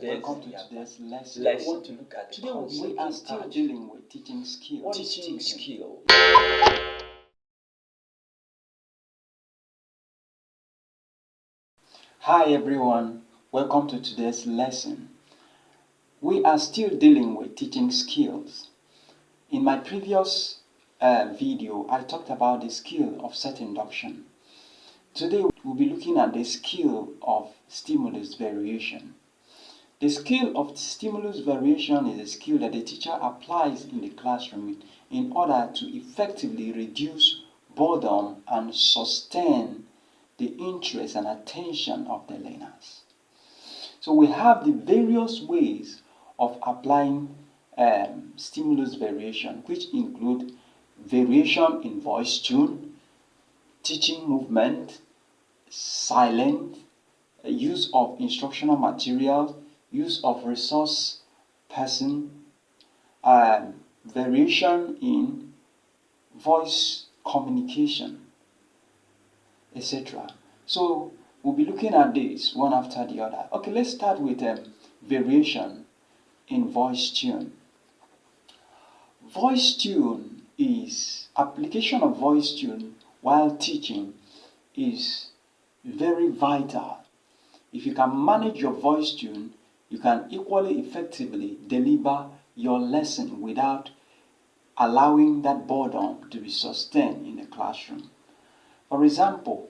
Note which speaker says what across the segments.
Speaker 1: Welcome to today's lesson.
Speaker 2: I want to look at the
Speaker 1: Today
Speaker 2: concept
Speaker 1: we are still dealing with teaching skills.
Speaker 2: What is teaching skill?
Speaker 1: Hi everyone, welcome to today's lesson. We are still dealing with teaching skills. In my previous video, I talked about the skill of set induction. Today we'll be looking at the skill of stimulus variation. The skill of stimulus variation is a skill that the teacher applies in the classroom in order to effectively reduce boredom and sustain the interest and attention of the learners. So we have the various ways of applying stimulus variation, which include variation in voice tune, teaching movement, silence, use of instructional materials, use of resource person, variation in voice communication, etc. So we'll be looking at this one after the other. Okay, let's start with variation in voice tune. Voice tune is application of voice tune while teaching is very vital. If you can manage your voice tune, you can equally effectively deliver your lesson without allowing that boredom to be sustained in the classroom. For example,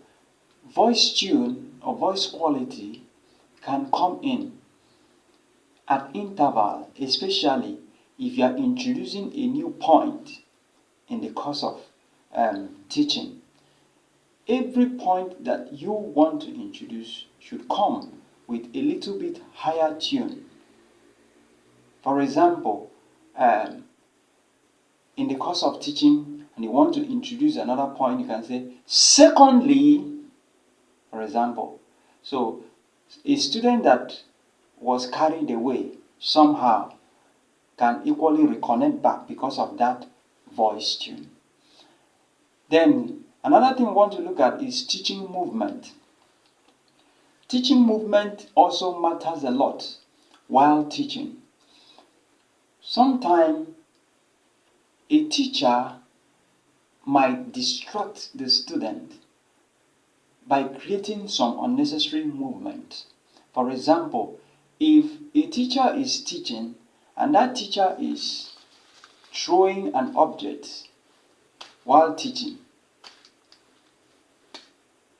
Speaker 1: voice tune or voice quality can come in at interval, especially if you are introducing a new point in the course of teaching. Every point that you want to introduce should come with a little bit higher tune. For example, in the course of teaching and you want to introduce another point, you can say, secondly, for example. So a student that was carried away somehow can equally reconnect back because of that voice tune. Then another thing we want to look at is teaching movement. Teaching movement also matters a lot while teaching. Sometimes a teacher might distract the student by creating some unnecessary movement. For example, if a teacher is teaching and that teacher is throwing an object while teaching,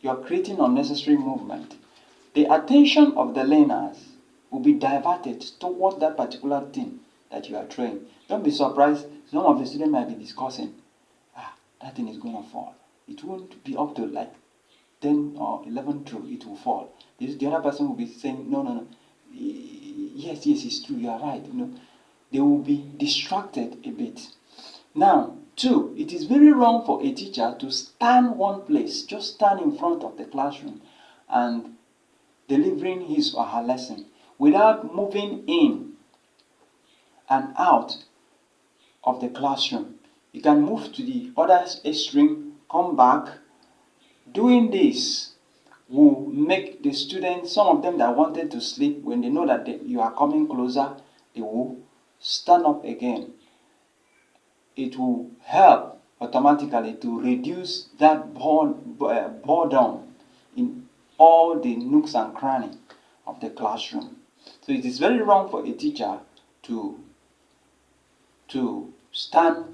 Speaker 1: you are creating unnecessary movement. The attention of the learners will be diverted toward that particular thing that you are throwing. Don't be surprised, some of the students might be discussing, that thing is going to fall. It won't be up to like 10 or 11 through, it will fall. The other person will be saying, no. Yes, it's true, you are right. They will be distracted a bit. Now, two, it is very wrong for a teacher to stand one place, just stand in front of the classroom and delivering his or her lesson without moving in and out of the classroom. You can move to the other extreme, come back. Doing this will make the students, some of them that wanted to sleep, when they know that you are coming closer, they will stand up again. It will help automatically to reduce that boredom in all the nooks and crannies of the classroom. So it is very wrong for a teacher to stand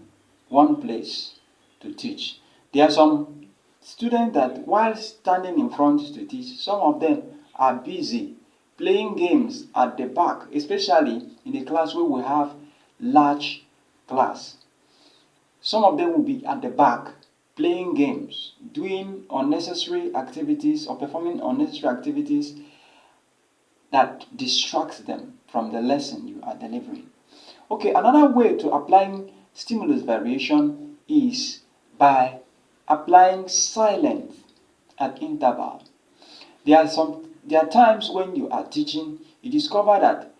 Speaker 1: one place to teach. There are some students that while standing in front to teach, some of them are busy playing games at the back, especially in the class where we have large class. Some of them will be at the back playing games, doing unnecessary activities or performing unnecessary activities that distracts them from the lesson you are delivering. Okay, another way to applying stimulus variation is by applying silence at interval. There are times when you are teaching, you discover that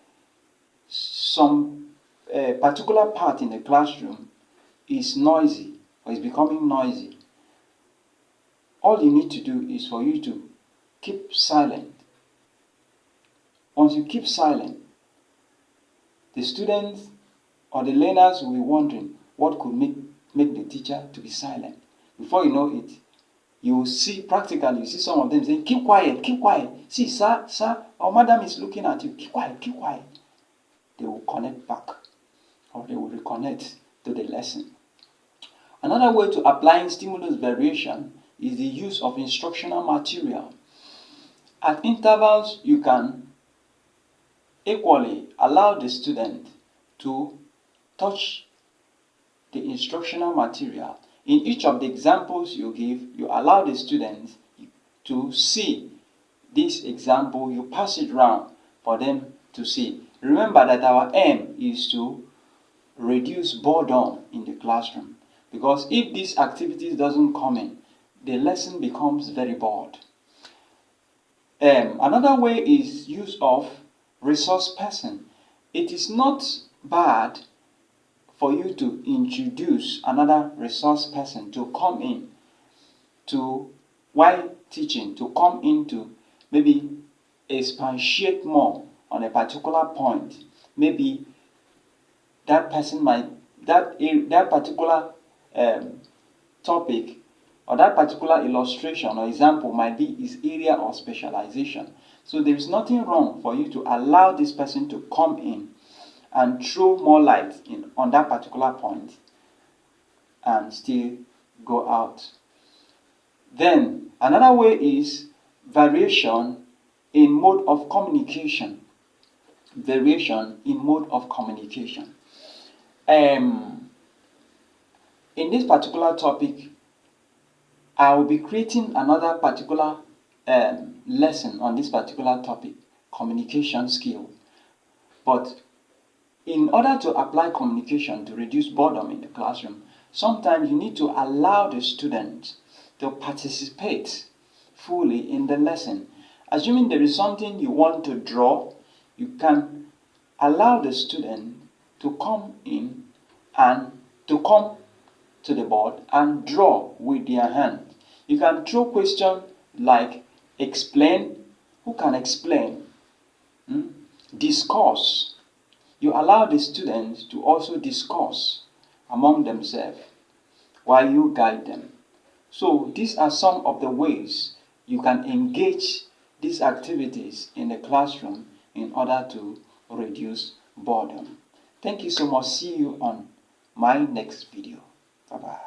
Speaker 1: some particular part in the classroom is noisy or is becoming noisy. All you need to do is for you to keep silent once you keep silent, the students or the learners will be wondering what could make the teacher to be silent. Before you know it, you will see practically, you see some of them saying, keep quiet, keep quiet. See, sir, our madam is looking at you. Keep quiet, keep quiet. They will connect back, or they will reconnect to the lesson. Another way to applying stimulus variation is the use of instructional material. At intervals, you can equally allow the student to touch the instructional material. In each of the examples you give, you allow the students to see this example, you pass it round for them to see. Remember that our aim is to reduce boredom in the classroom, because if these activities doesn't come in, the lesson becomes very bored. Another way is use of resource person. It is not bad for you to introduce another resource person to come in to, while teaching, to come in to maybe expatiate more on a particular point. Maybe that person might, that particular topic or that particular illustration or example might be his area of specialization. So there is nothing wrong for you to allow this person to come in and throw more light on that particular point and still go out. Then another way is variation in mode of communication. Variation in mode of communication. In this particular topic, I will be creating another particular lesson on this particular topic, communication skill. But in order to apply communication to reduce boredom in the classroom, sometimes you need to allow the student to participate fully in the lesson. Assuming there is something you want to draw, you can allow the student to come in and to come to the board and draw with their hand. You can throw questions like explain, who can explain? Discuss. You allow the students to also discuss among themselves while you guide them. So these are some of the ways you can engage these activities in the classroom in order to reduce boredom. Thank you so much. See you on my next video. Bye-bye.